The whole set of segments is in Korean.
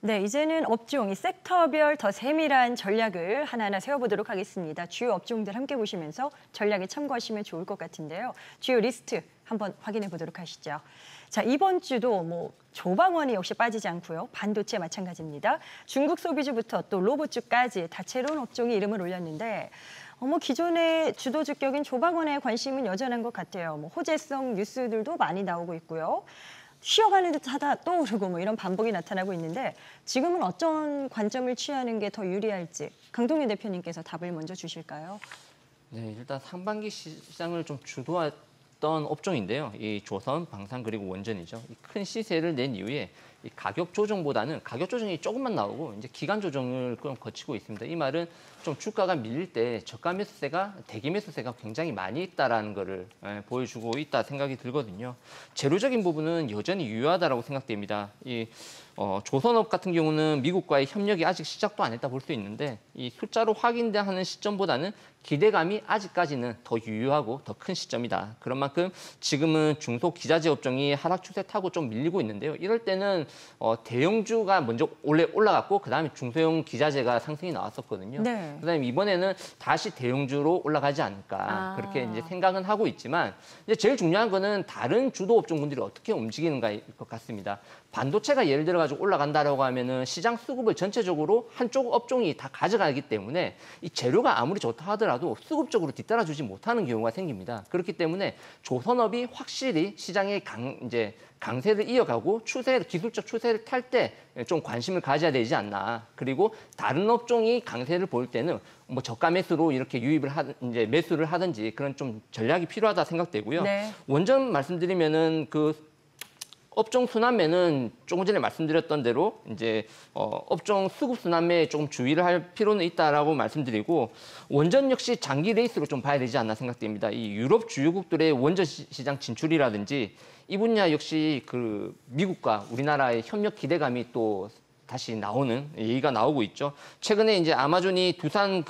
네, 이제는 업종, 이 섹터별 더 세밀한 전략을 하나하나 세워보도록 하겠습니다. 주요 업종들 함께 보시면서 전략에 참고하시면 좋을 것 같은데요. 주요 리스트 한번 확인해 보도록 하시죠. 자, 이번 주도 조방원이 역시 빠지지 않고요. 반도체 마찬가지입니다. 중국 소비주부터 또 로봇주까지 다채로운 업종이 이름을 올렸는데 기존의 주도 주격인 조방원의 관심은 여전한 것 같아요. 호재성 뉴스들도 많이 나오고 있고요. 쉬어가는 듯 하다 또 오르고 이런 반복이 나타나고 있는데 지금은 어떤 관점을 취하는 게 더 유리할지 강동윤 대표님께서 답을 먼저 주실까요? 네, 일단 상반기 시장을 좀 주도했던 업종인데요. 이 조선, 방산 그리고 원전이죠. 이 큰 시세를 낸 이후에 이 가격 조정보다는 가격 조정이 조금만 나오고 이제 기간 조정을 좀 거치고 있습니다. 이 말은 좀 주가가 밀릴 때 저가 매수세가 대기 매수세가 굉장히 많이 있다라는 거를 보여주고 있다 생각이 들거든요. 재료적인 부분은 여전히 유효하다라고 생각됩니다. 조선업 같은 경우는 미국과의 협력이 아직 시작도 안 했다 볼 수 있는데 이 숫자로 확인하는 시점보다는 기대감이 아직까지는 더 유효하고 더 큰 시점이다. 그런 만큼 지금은 중소 기자재 업종이 하락 추세 타고 좀 밀리고 있는데요. 이럴 때는 대형주가 먼저 원래 올라갔고 그다음에 중소형 기자재가 상승이 나왔었거든요. 네. 그다음에 이번에는 다시 대형주로 올라가지 않을까 그렇게 이제 생각은 하고 있지만 이제 제일 중요한 거는 다른 주도 업종군들이 어떻게 움직이는가일 것 같습니다. 반도체가 예를 들어 가지고 올라간다라고 하면은 시장 수급을 전체적으로 한쪽 업종이 다 가져가기 때문에 이 재료가 아무리 좋다 하더라도 수급적으로 뒤따라주지 못하는 경우가 생깁니다. 그렇기 때문에 조선업이 확실히 시장의 강세를 이어가고 기술적 추세를 탈 때 좀 관심을 가져야 되지 않나. 그리고 다른 업종이 강세를 보일 때는 저가 매수로 이렇게 매수를 하든지 그런 좀 전략이 필요하다 생각되고요. 네. 원전 말씀드리면은 업종 순환매는 조금 전에 말씀드렸던 대로 업종 수급 순환매에 조금 주의를 할 필요는 있다라고 말씀드리고 원전 역시 장기 레이스로 좀 봐야 되지 않나 생각됩니다. 이 유럽 주요국들의 원전 시장 진출이라든지 이 분야 역시 미국과 우리나라의 협력 기대감이 또 다시 나오는 얘기가 나오고 있죠. 최근에 이제 아마존이 두산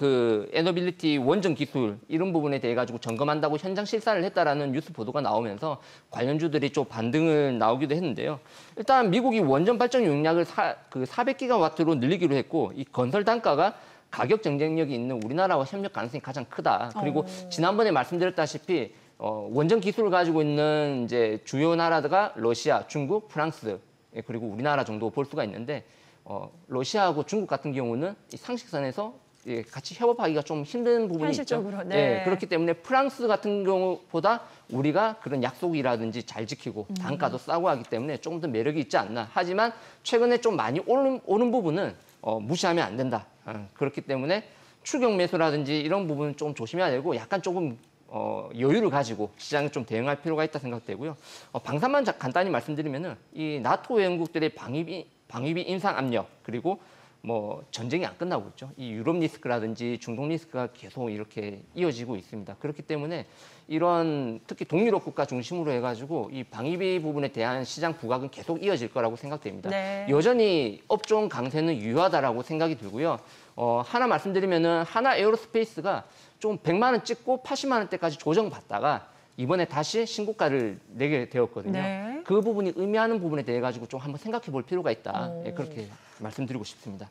에너빌리티 원전 기술 이런 부분에 대해 가지고 점검한다고 현장 실사를 했다라는 뉴스 보도가 나오면서 관련주들이 좀 반등을 나오기도 했는데요. 일단 미국이 원전 발전 용량을 400기가와트로 늘리기로 했고 이 건설 단가가 가격 경쟁력이 있는 우리나라와 협력 가능성이 가장 크다. 그리고 지난번에 말씀드렸다시피 원전 기술을 가지고 있는 주요 나라가 러시아, 중국, 프랑스 그리고 우리나라 정도 볼 수가 있는데 러시아하고 중국 같은 경우는 이 상식선에서 같이 협업하기가 좀 힘든 부분이 현실적으로, 있죠. 네. 그렇기 때문에 프랑스 같은 경우보다 우리가 그런 약속이라든지 잘 지키고 단가도 싸고 하기 때문에 조금 더 매력이 있지 않나. 하지만 최근에 좀 많이 오른 부분은 무시하면 안 된다. 그렇기 때문에 추격 매수라든지 이런 부분은 좀 조심해야 되고 약간 조금 여유를 가지고 시장에 좀 대응할 필요가 있다 생각되고요. 방산만 간단히 말씀드리면은 이 나토 회원국들의 방위비 인상 압력 그리고 전쟁이 안 끝나고 있죠. 이 유럽 리스크라든지 중동 리스크가 계속 이렇게 이어지고 있습니다. 그렇기 때문에 이런 특히 동유럽 국가 중심으로 해가지고 이 방위비 부분에 대한 시장 부각은 계속 이어질 거라고 생각됩니다. 네. 여전히 업종 강세는 유효하다라고 생각이 들고요. 하나 말씀드리면은 하나 에어로스페이스가 좀 100만 원 찍고 80만 원대까지 조정받다가 이번에 다시 신고가를 내게 되었거든요. 네. 그 부분이 의미하는 부분에 대해 가지고 좀 한번 생각해 볼 필요가 있다. 그렇게 말씀드리고 싶습니다.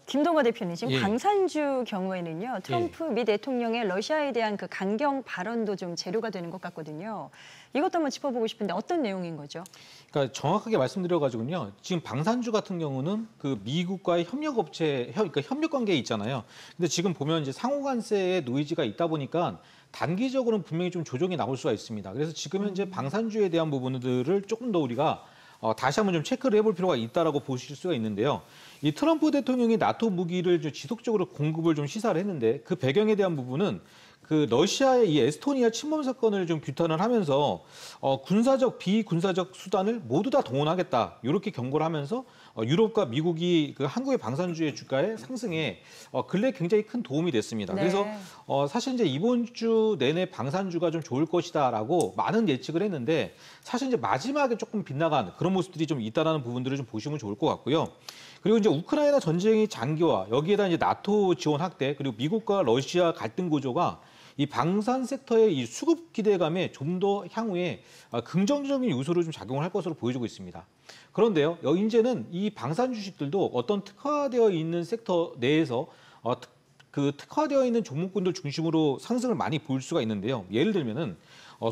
김동관 대표님, 지금 예. 방산주 경우에는요. 트럼프 미 대통령의 러시아에 대한 강경 발언도 좀 재료가 되는 것 같거든요. 이것도 한번 짚어보고 싶은데 어떤 내용인 거죠? 그러니까 정확하게 말씀드려가지고요. 지금 방산주 같은 경우는 미국과의 그러니까 협력 관계에 있잖아요. 근데 지금 보면 이제 상호관세의 노이즈가 있다 보니까 단기적으로는 분명히 좀 조정이 나올 수가 있습니다. 그래서 지금 현재 방산주에 대한 부분들을 조금 더 우리가 다시 한번 좀 체크를 해볼 필요가 있다라고 보실 수가 있는데요. 이 트럼프 대통령이 나토 무기를 지속적으로 공급을 좀 시사를 했는데 그 배경에 대한 부분은 러시아의 이 에스토니아 침범 사건을 좀 규탄을 하면서 군사적, 비군사적 수단을 모두 다 동원하겠다 이렇게 경고를 하면서 유럽과 미국이 한국의 방산주의 주가의 상승에 근래 굉장히 큰 도움이 됐습니다. 네. 그래서 사실 이제 이번 주 내내 방산주가 좀 좋을 것이다라고 많은 예측을 했는데 사실 이제 마지막에 조금 빗나간 그런 모습들이 좀 있다라는 부분들을 좀 보시면 좋을 것 같고요. 그리고 이제 우크라이나 전쟁의 장기화 여기에다 이제 나토 지원 확대 그리고 미국과 러시아 갈등 고조가 이 방산 섹터의 이 수급 기대감에 좀 더 향후에 긍정적인 요소를 좀 작용을 할 것으로 보여지고 있습니다. 그런데요, 이제는 이 방산 주식들도 어떤 특화되어 있는 섹터 내에서 그 특화되어 있는 종목군들 중심으로 상승을 많이 볼 수가 있는데요. 예를 들면은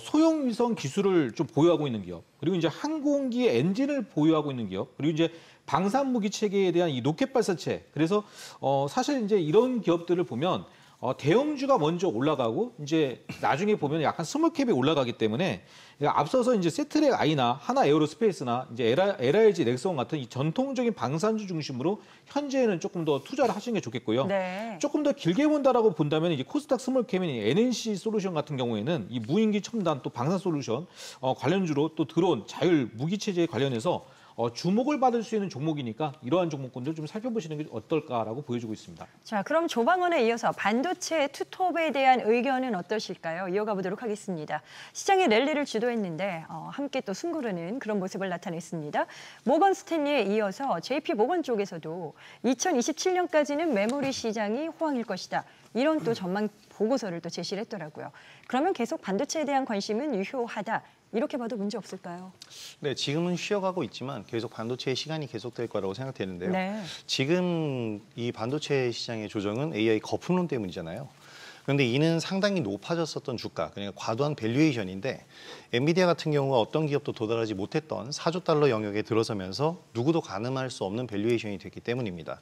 소형위성 기술을 좀 보유하고 있는 기업, 그리고 이제 항공기 엔진을 보유하고 있는 기업, 그리고 이제 방산무기 체계에 대한 이 로켓 발사체. 그래서 사실 이제 이런 기업들을 보면 대형주가 먼저 올라가고 이제 나중에 보면 약간 스몰캡이 올라가기 때문에 앞서서 이제 세트랙 아이나 하나 에어로스페이스나 이제 LRG 넥스원 같은 이 전통적인 방산주 중심으로 현재는 조금 더 투자를 하시는 게 좋겠고요. 네. 조금 더 길게 본다라고 본다면 이제 코스닥 스몰캡인 NNC 솔루션 같은 경우에는 이 무인기 첨단 또 방산 솔루션 관련주로 또 드론 자율 무기 체제 관련해서 주목을 받을 수 있는 종목이니까 이러한 종목군들 좀 살펴보시는 게 어떨까라고 보여주고 있습니다. 자, 그럼 조방원에 이어서 반도체 투톱에 대한 의견은 어떠실까요? 이어가 보도록 하겠습니다. 시장의 랠리를 주도했는데 함께 또 숨고르는 그런 모습을 나타냈습니다. 모건 스탠리에 이어서 JP 모건 쪽에서도 2027년까지는 메모리 시장이 호황일 것이다. 이런 또 전망 보고서를 또 제시를 했더라고요. 그러면 계속 반도체에 대한 관심은 유효하다. 이렇게 봐도 문제 없을까요? 네, 지금은 쉬어가고 있지만 계속 반도체의 시간이 계속될 거라고 생각되는데요. 네. 지금 이 반도체 시장의 조정은 AI 거품론 때문이잖아요. 그런데 이는 상당히 높아졌었던 주가, 그러니까 과도한 밸류에이션인데 엔비디아 같은 경우가 어떤 기업도 도달하지 못했던 4조 달러 영역에 들어서면서 누구도 가늠할 수 없는 밸류에이션이 됐기 때문입니다.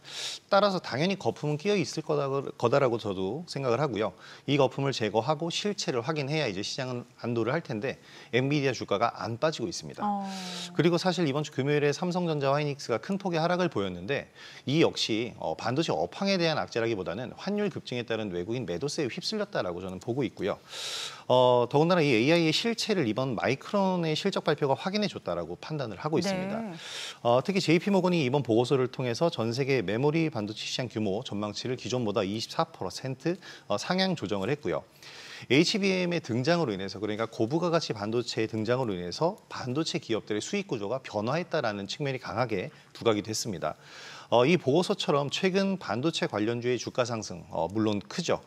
따라서 당연히 거품은 끼어 있을 거다라고 저도 생각을 하고요. 이 거품을 제거하고 실체를 확인해야 이제 시장은 안도를 할 텐데 엔비디아 주가가 안 빠지고 있습니다. 그리고 사실 이번 주 금요일에 삼성전자와 하이닉스가 큰 폭의 하락을 보였는데 이 역시 반도체 업황에 대한 악재라기보다는 환율 급증에 따른 외국인 매도세에 휩쓸렸다라고 저는 보고 있고요. 더군다나 이 AI의 실체를 이번 마이크론의 실적 발표가 확인해줬다라고 판단을 하고 있습니다. 네. 특히 JP모건이 이번 보고서를 통해서 전 세계 메모리 반도체 시장 규모 전망치를 기존보다 24% 상향 조정을 했고요. HBM의 등장으로 인해서, 그러니까 고부가 가치 반도체의 등장으로 인해서 반도체 기업들의 수익 구조가 변화했다라는 측면이 강하게 부각이 됐습니다. 이 보고서처럼 최근 반도체 관련주의 주가 상승 물론 크죠.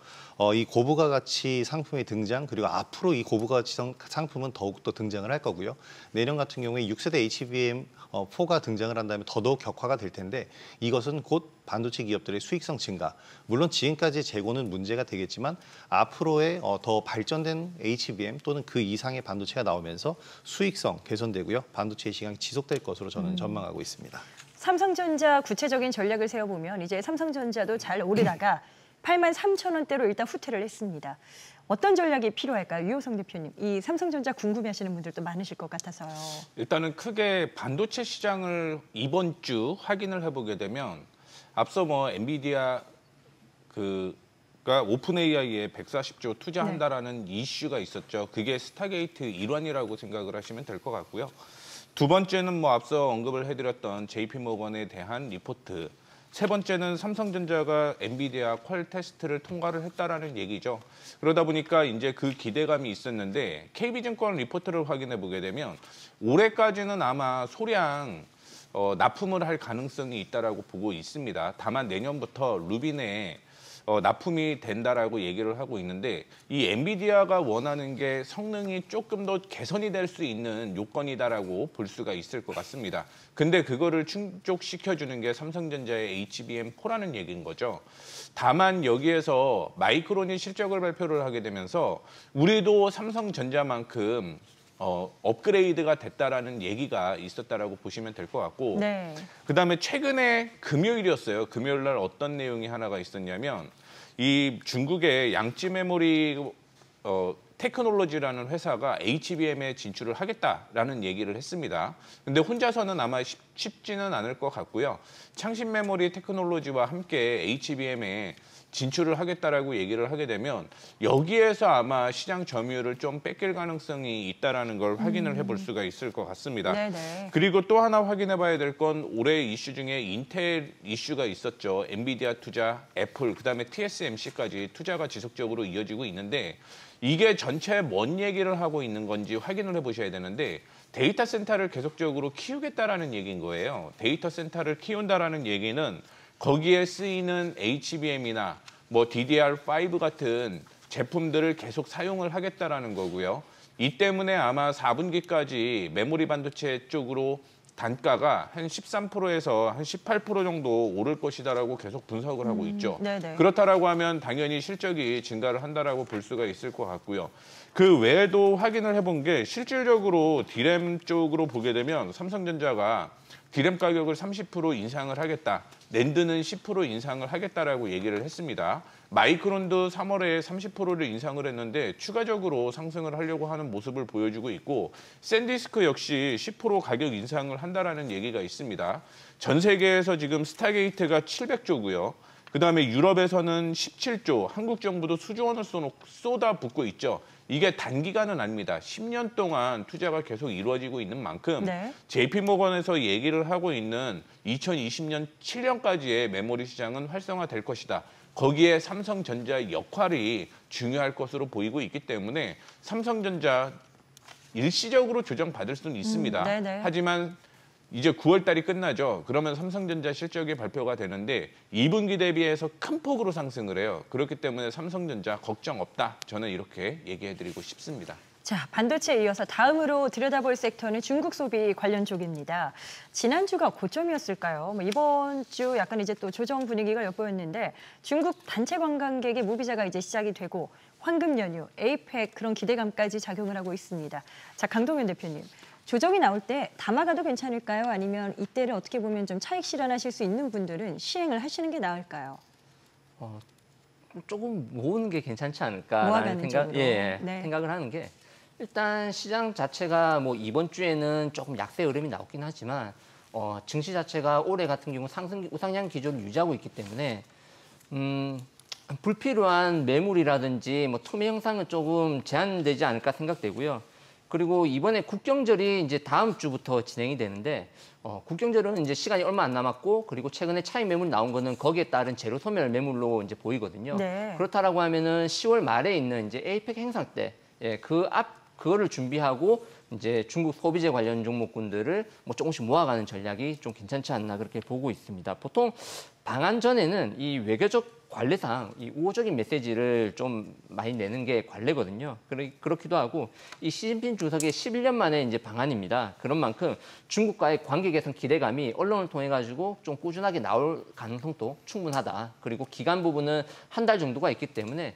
이 고부가 가치 상품의 등장, 그리고 앞으로 이 고부가 가치 상품은 더욱더 등장을 할 거고요. 내년 같은 경우에 6세대 HBM4가 등장을 한다면 더더욱 격화가 될 텐데 이것은 곧 반도체 기업들의 수익성 증가, 물론 지금까지 재고는 문제가 되겠지만 앞으로의 더 발전된 HBM 또는 그 이상의 반도체가 나오면서 수익성 개선되고요. 반도체의 시장이 지속될 것으로 저는 전망하고 있습니다. 삼성전자 구체적인 전략을 세워보면 이제 삼성전자도 잘 오르다가 83,000원대로 일단 후퇴를 했습니다. 어떤 전략이 필요할까요? 유호성 대표님, 이 삼성전자 궁금해하시는 분들도 많으실 것 같아서요. 일단은 크게 반도체 시장을 이번 주 확인을 해보게 되면 앞서 뭐 엔비디아 가 오픈 AI에 140조 투자한다라는 이슈가 있었죠. 그게 스타게이트 일환이라고 생각을 하시면 될 것 같고요. 두 번째는 뭐 앞서 언급을 해드렸던 JP모건에 대한 리포트. 세 번째는 삼성전자가 엔비디아 퀄 테스트를 통과를 했다라는 얘기죠. 그러다 보니까 이제 그 기대감이 있었는데 KB증권 리포트를 확인해 보게 되면 올해까지는 아마 소량 납품을 할 가능성이 있다라고 보고 있습니다. 다만 내년부터 루빈에 납품이 된다라고 얘기를 하고 있는데 이 엔비디아가 원하는 게 성능이 조금 더 개선이 될 수 있는 요건이다라고 볼 수가 있을 것 같습니다. 근데 그거를 충족시켜주는 게 삼성전자의 HBM4라는 얘기인 거죠. 다만 여기에서 마이크론이 실적을 발표를 하게 되면서 우리도 삼성전자만큼 업그레이드가 됐다라는 얘기가 있었다라고 보시면 될 것 같고 네. 그다음에 최근에 금요일이었어요. 금요일 날 어떤 내용이 하나가 있었냐면 이 중국의 양찌 메모리 테크놀로지라는 회사가 HBM에 진출을 하겠다라는 얘기를 했습니다. 근데 혼자서는 아마 쉽지는 않을 것 같고요. 창신 메모리 테크놀로지와 함께 HBM에 진출을 하겠다라고 얘기를 하게 되면 여기에서 아마 시장 점유율을 좀 뺏길 가능성이 있다라는 걸 확인을 해볼 수가 있을 것 같습니다. 네네. 그리고 또 하나 확인해 봐야 될 건 올해 이슈 중에 인텔 이슈가 있었죠. 엔비디아 투자, 애플, 그다음에 TSMC까지 투자가 지속적으로 이어지고 있는데 이게 전체 뭔 얘기를 하고 있는 건지 확인을 해보셔야 되는데 데이터 센터를 계속적으로 키우겠다라는 얘기인 거예요. 데이터 센터를 키운다라는 얘기는 거기에 쓰이는 HBM이나 뭐 DDR5 같은 제품들을 계속 사용을 하겠다라는 거고요. 이 때문에 아마 4분기까지 메모리 반도체 쪽으로 단가가 한 13%에서 한 18% 정도 오를 것이다라고 계속 분석을 하고 있죠. 네네. 그렇다라고 하면 당연히 실적이 증가를 한다라고 볼 수가 있을 것 같고요. 그 외에도 확인을 해본 게 실질적으로 디램 쪽으로 보게 되면 삼성전자가 디램 가격을 30% 인상을 하겠다. 낸드는 10% 인상을 하겠다라고 얘기를 했습니다. 마이크론도 3월에 30%를 인상을 했는데 추가적으로 상승을 하려고 하는 모습을 보여주고 있고 샌디스크 역시 10% 가격 인상을 한다라는 얘기가 있습니다. 전 세계에서 지금 스타게이트가 700조고요. 그다음에 유럽에서는 17조, 한국 정부도 수조 원을 쏟아붓고 있죠. 이게 단기간은 아닙니다. 10년 동안 투자가 계속 이루어지고 있는 만큼 네. JP모건에서 얘기를 하고 있는 2020년 7년까지의 메모리 시장은 활성화될 것이다. 거기에 삼성전자의 역할이 중요할 것으로 보이고 있기 때문에 삼성전자 일시적으로 조정받을 수는 있습니다. 네네. 하지만 이제 9월 달이 끝나죠. 그러면 삼성전자 실적이 발표가 되는데 2분기 대비해서 큰 폭으로 상승을 해요. 그렇기 때문에 삼성전자 걱정 없다. 저는 이렇게 얘기해드리고 싶습니다. 자, 반도체에 이어서 다음으로 들여다볼 섹터는 중국 소비 관련 쪽입니다. 지난주가 고점이었을까요? 이번 주 약간 이제 또 조정 분위기가 엿보였는데 중국 단체 관광객의 무비자가 이제 시작이 되고 황금 연휴, 에이펙 그런 기대감까지 작용을 하고 있습니다. 자, 강동현 대표님. 조정이 나올 때 담아가도 괜찮을까요? 아니면 이때를 어떻게 보면 좀 차익 실현하실 수 있는 분들은 시행을 하시는 게 나을까요? 조금 모으는 게 괜찮지 않을까라는 모아가는 쪽으로. 네. 생각을 하는 게 일단 시장 자체가 뭐 이번 주에는 조금 약세 흐름이 나오긴 하지만 증시 자체가 올해 같은 경우 우상향 기조를 유지하고 있기 때문에 불필요한 매물이라든지 뭐 투매 형상은 조금 제한되지 않을까 생각되고요. 그리고 이번에 국경절이 이제 다음 주부터 진행이 되는데 국경절은 이제 시간이 얼마 안 남았고 그리고 최근에 차익 매물 나온 거는 거기에 따른 재료 소멸 매물로 이제 보이거든요. 네. 그렇다라고 하면은 10월 말에 있는 이제 에이펙 행사 때 그거를 준비하고 이제 중국 소비재 관련 종목군들을 뭐 조금씩 모아가는 전략이 좀 괜찮지 않나 그렇게 보고 있습니다. 보통 방한 전에는 이 외교적 관례상 이 우호적인 메시지를 좀 많이 내는 게 관례거든요. 그렇기도 하고 이 시진핑 주석의 11년 만에 이제 방한입니다. 그런 만큼 중국과의 관계 개선 기대감이 언론을 통해 가지고 좀 꾸준하게 나올 가능성도 충분하다. 그리고 기간 부분은 한 달 정도가 있기 때문에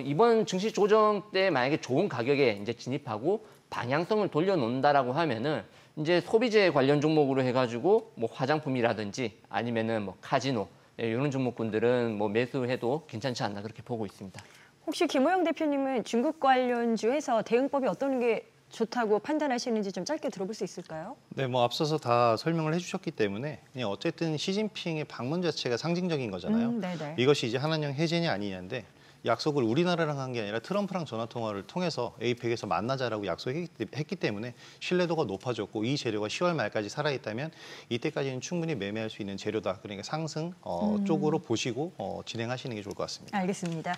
이번 증시 조정 때 만약에 좋은 가격에 이제 진입하고 방향성을 돌려놓는다라고 하면은 이제 소비재 관련 종목으로 해가지고 뭐 화장품이라든지 아니면은 뭐 카지노 이런 종목군들은 뭐 매수해도 괜찮지 않나 그렇게 보고 있습니다. 혹시 김호영 대표님은 중국 관련주에서 대응법이 어떤 게 좋다고 판단하시는지 좀 짧게 들어볼 수 있을까요? 네, 뭐 앞서서 다 설명을 해주셨기 때문에 그냥 어쨌든 시진핑의 방문 자체가 상징적인 거잖아요. 네네. 이것이 이제 한한령 해제냐 아니냐인데 약속을 우리나라랑 한 게 아니라 트럼프랑 전화 통화를 통해서 에이펙에서 만나자라고 약속했기 때문에 신뢰도가 높아졌고 이 재료가 10월 말까지 살아있다면 이때까지는 충분히 매매할 수 있는 재료다. 그러니까 상승 쪽으로 보시고 진행하시는 게 좋을 것 같습니다. 알겠습니다.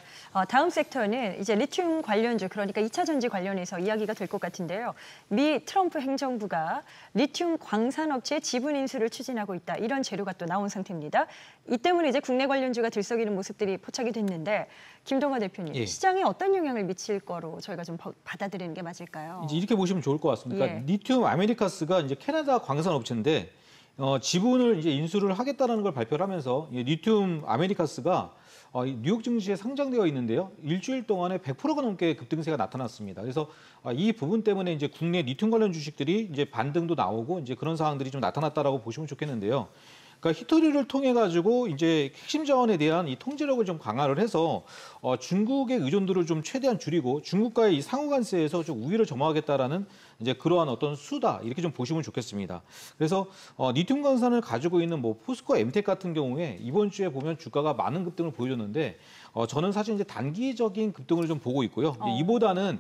다음 섹터는 이제 리튬 관련주, 그러니까 2차 전지 관련해서 이야기가 될 것 같은데요. 미 트럼프 행정부가 리튬 광산업체 지분 인수를 추진하고 있다. 이런 재료가 또 나온 상태입니다. 이 때문에 이제 국내 관련주가 들썩이는 모습들이 포착이 됐는데 김동화 대표님, 예. 시장에 어떤 영향을 미칠 거로 저희가 좀 받아들이는 게 맞을까요? 이제 이렇게 보시면 좋을 것 같습니다. 예. 리튬 아메리카스가 이제 캐나다 광산 업체인데 지분을 이제 인수를 하겠다라는 걸 발표를 하면서 이 리튬 아메리카스가 뉴욕 증시에 상장되어 있는데요. 일주일 동안에 100%가 넘게 급등세가 나타났습니다. 그래서 이 부분 때문에 이제 국내 리튬 관련 주식들이 이제 반등도 나오고 이제 그런 상황들이 좀 나타났다라고 보시면 좋겠는데요. 그러니까 히토리를 통해 가지고 이제 핵심 자원에 대한 이 통제력을 좀 강화를 해서 중국의 의존도를 좀 최대한 줄이고 중국과의 이 상호 관세에서 좀 우위를 점하겠다라는 이제 그러한 어떤 수다 이렇게 좀 보시면 좋겠습니다. 그래서 리튬 광산을 가지고 있는 뭐 포스코 엠텍 같은 경우에 이번 주에 보면 주가가 많은 급등을 보여줬는데 저는 사실 이제 단기적인 급등을 좀 보고 있고요. 이보다는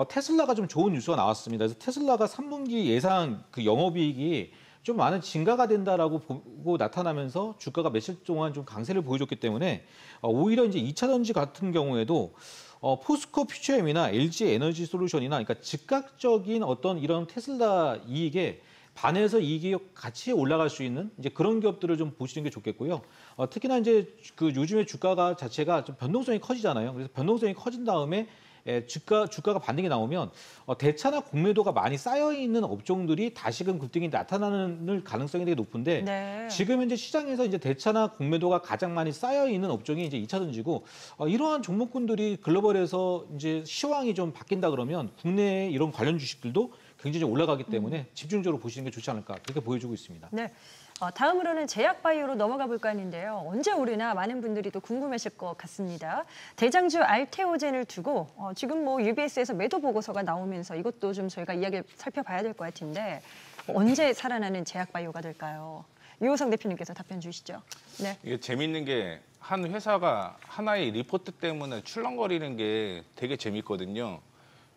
테슬라가 좀 좋은 뉴스가 나왔습니다. 그래서 테슬라가 3분기 예상 그 영업이익이 좀 많은 증가가 된다라고 보고 나타나면서 주가가 며칠 동안 좀 강세를 보여줬기 때문에 오히려 이제 2차 전지 같은 경우에도 포스코 퓨처엠이나 LG 에너지 솔루션이나 그러니까 즉각적인 어떤 이런 테슬라 이익에 반해서 이익이 같이 올라갈 수 있는 이제 그런 기업들을 좀 보시는 게 좋겠고요. 특히나 이제 그 요즘에 주가가 자체가 좀 변동성이 커지잖아요. 그래서 변동성이 커진 다음에 주가가 반등이 나오면 대차나 공매도가 많이 쌓여 있는 업종들이 다시금 급등이 나타나는 가능성이 되게 높은데 네. 지금 현재 시장에서 이제 대차나 공매도가 가장 많이 쌓여 있는 업종이 이제 2차 전지고 이러한 종목군들이 글로벌에서 이제 시황이 좀 바뀐다 그러면 국내의 이런 관련 주식들도 굉장히 올라가기 때문에 집중적으로 보시는 게 좋지 않을까 그렇게 보여주고 있습니다. 네. 다음으로는 제약바이오로 넘어가 볼까 하는데요. 언제 오르나 많은 분들이 또 궁금하실 것 같습니다. 대장주 알테오젠을 두고 지금 뭐 UBS에서 매도 보고서가 나오면서 이것도 좀 저희가 이야기를 살펴봐야 될 것 같은데 언제 살아나는 제약바이오가 될까요? 유호성 대표님께서 답변 주시죠. 네. 이게 재밌는 게 한 회사가 하나의 리포트 때문에 출렁거리는 게 되게 재밌거든요.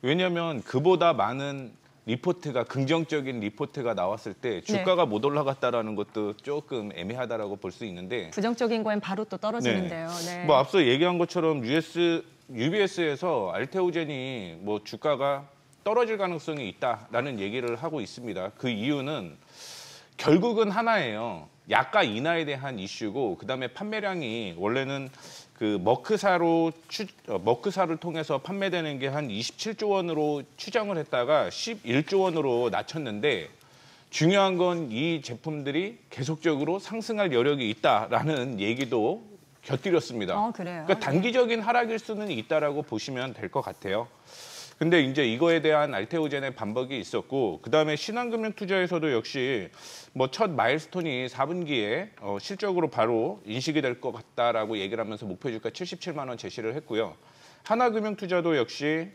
왜냐하면 그보다 많은 리포트가 긍정적인 리포트가 나왔을 때 주가가 못 올라갔다라는 것도 조금 애매하다라고 볼 수 있는데 부정적인 거엔 바로 또 떨어지는데요. 네. 뭐 앞서 얘기한 것처럼 UBS에서 알테오젠이 뭐 주가가 떨어질 가능성이 있다라는 얘기를 하고 있습니다. 그 이유는 결국은 하나예요. 약가 인하에 대한 이슈고 그다음에 판매량이 원래는 그 머크사를 통해서 판매되는 게 한 27조 원으로 추정을 했다가 11조 원으로 낮췄는데 중요한 건 이 제품들이 계속적으로 상승할 여력이 있다라는 얘기도 곁들였습니다. 그래요? 그러니까 단기적인 하락일 수는 있다라고 보시면 될 것 같아요. 근데 이제 이거에 대한 알테오젠의 반박이 있었고 그다음에 신한금융투자에서도 역시 뭐 첫 마일스톤이 4분기에 실적으로 바로 인식이 될 것 같다라고 얘기를 하면서 목표 주가 77만 원 제시를 했고요. 하나금융투자도 역시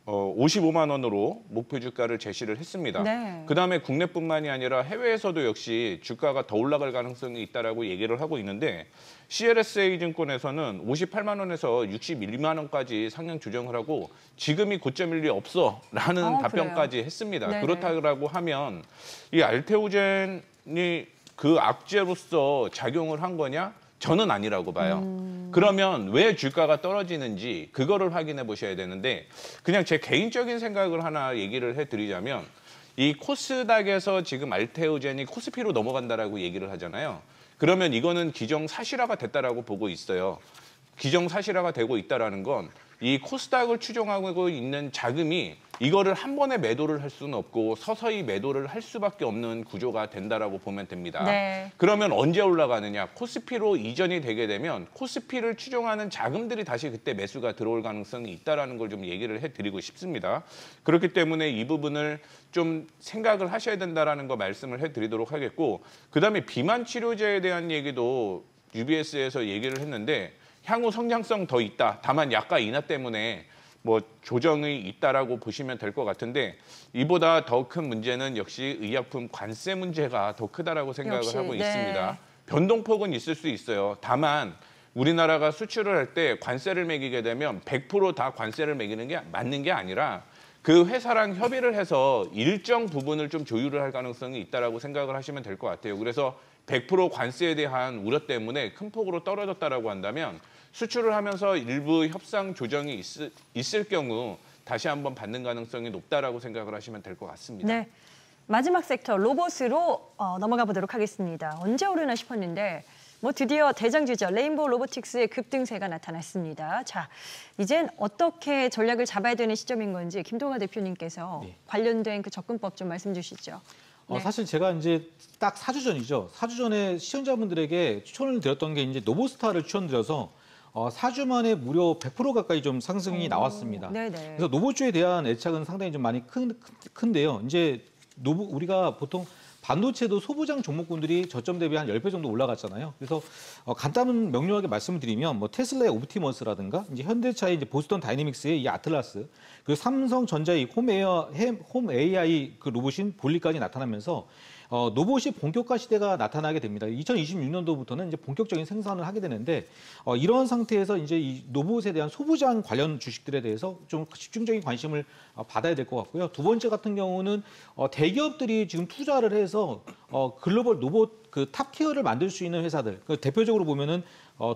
55만 원으로 목표 주가를 제시를 했습니다. 네. 그다음에 국내뿐만이 아니라 해외에서도 역시 주가가 더 올라갈 가능성이 있다라고 얘기를 하고 있는데 CLSA 증권에서는 58만 원에서 61만 원까지 상향 조정을 하고 지금이 고점일 리 없어라는 답변까지 그래요? 했습니다. 네네. 그렇다고 하면 이 알테오젠이 그 악재로서 작용을 한 거냐? 저는 아니라고 봐요. 그러면 왜 주가가 떨어지는지 그거를 확인해 보셔야 되는데 그냥 제 개인적인 생각을 하나 얘기를 해드리자면 이 코스닥에서 지금 알테오젠이 코스피로 넘어간다라고 얘기를 하잖아요. 그러면 이거는 기정사실화가 됐다라고 보고 있어요. 기정사실화가 되고 있다라는 건 이 코스닥을 추종하고 있는 자금이 이거를 한 번에 매도를 할 수는 없고 서서히 매도를 할 수밖에 없는 구조가 된다라고 보면 됩니다. 네. 그러면 언제 올라가느냐? 코스피로 이전이 되게 되면 코스피를 추종하는 자금들이 다시 그때 매수가 들어올 가능성이 있다라는 걸 좀 얘기를 해드리고 싶습니다. 그렇기 때문에 이 부분을 좀 생각을 하셔야 된다라는 거 말씀을 해드리도록 하겠고 그다음에 비만 치료제에 대한 얘기도 UBS에서 얘기를 했는데 향후 성장성 더 있다. 다만 약가 인하 때문에 뭐 조정이 있다라고 보시면 될 것 같은데 이보다 더 큰 문제는 역시 의약품 관세 문제가 더 크다라고 생각을 하고 네. 있습니다. 변동폭은 있을 수 있어요. 다만 우리나라가 수출을 할 때 관세를 매기게 되면 100% 다 관세를 매기는 게 맞는 게 아니라 그 회사랑 협의를 해서 일정 부분을 좀 조율을 할 가능성이 있다라고 생각을 하시면 될 것 같아요. 그래서 100% 관세에 대한 우려 때문에 큰 폭으로 떨어졌다라고 한다면 수출을 하면서 일부 협상 조정이 있을 경우 다시 한번 받는 가능성이 높다라고 생각을 하시면 될 것 같습니다. 네. 마지막 섹터 로봇으로 넘어가 보도록 하겠습니다. 언제 오르나 싶었는데 뭐 드디어 대장주죠. 레인보우 로보틱스의 급등세가 나타났습니다. 자, 이젠 어떻게 전략을 잡아야 되는 시점인 건지 김동하 대표님께서 관련된 그 접근법 좀 말씀 주시죠. 네. 사실 제가 이제 딱 4주 전이죠. 4주 전에 시청자분들에게 추천을 드렸던 게 이제 노보스타를 추천드려서 4주 만에 무려 100% 가까이 좀 상승이 나왔습니다. 네네. 그래서 노보주에 대한 애착은 상당히 좀 많이 큰데요. 이제 우리가 보통 반도체도 소부장 종목군들이 저점 대비 한 10배 정도 올라갔잖아요. 그래서 간단한 명료하게 말씀을 드리면 뭐 테슬라의 옵티머스라든가 이제 현대차의 이제 보스턴 다이내믹스의 이 아틀라스 그리고 삼성전자의 홈 AI 그 로봇인 볼리까지 나타나면서 로봇이 본격화 시대가 나타나게 됩니다. 2026년도부터는 이제 본격적인 생산을 하게 되는데 이런 상태에서 이제 이 로봇에 대한 소부장 관련 주식들에 대해서 좀 집중적인 관심을 받아야 될 것 같고요. 두 번째 같은 경우는 대기업들이 지금 투자를 해서 글로벌 로봇 그 탑티어를 만들 수 있는 회사들 대표적으로 보면은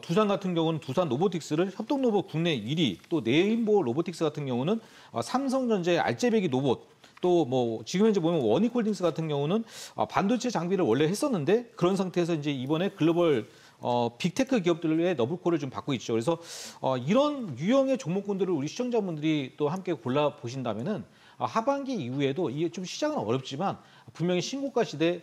두산 같은 경우는 두산 로보틱스를 협동로봇 국내 1위, 또 네임보 로보틱스 같은 경우는 삼성전자의 알제배기 로봇, 또 뭐 지금 현재 보면 원익홀딩스 같은 경우는 반도체 장비를 원래 했었는데 그런 상태에서 이제 이번에 글로벌 빅테크 기업들의 너블콜을 좀 받고 있죠. 그래서 이런 유형의 종목군들을 우리 시청자분들이 또 함께 골라 보신다면은 하반기 이후에도 이게 좀 시장은 어렵지만 분명히 신고가 시대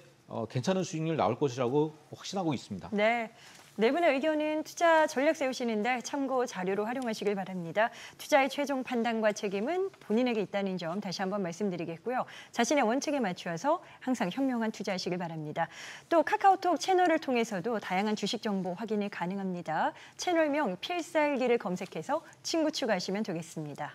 괜찮은 수익률 나올 것이라고 확신하고 있습니다. 네. 네 분의 의견은 투자 전략 세우시는데 참고 자료로 활용하시길 바랍니다. 투자의 최종 판단과 책임은 본인에게 있다는 점 다시 한번 말씀드리겠고요. 자신의 원칙에 맞추어서 항상 현명한 투자하시길 바랍니다. 또 카카오톡 채널을 통해서도 다양한 주식 정보 확인이 가능합니다. 채널명 필살기를 검색해서 친구 추가하시면 되겠습니다.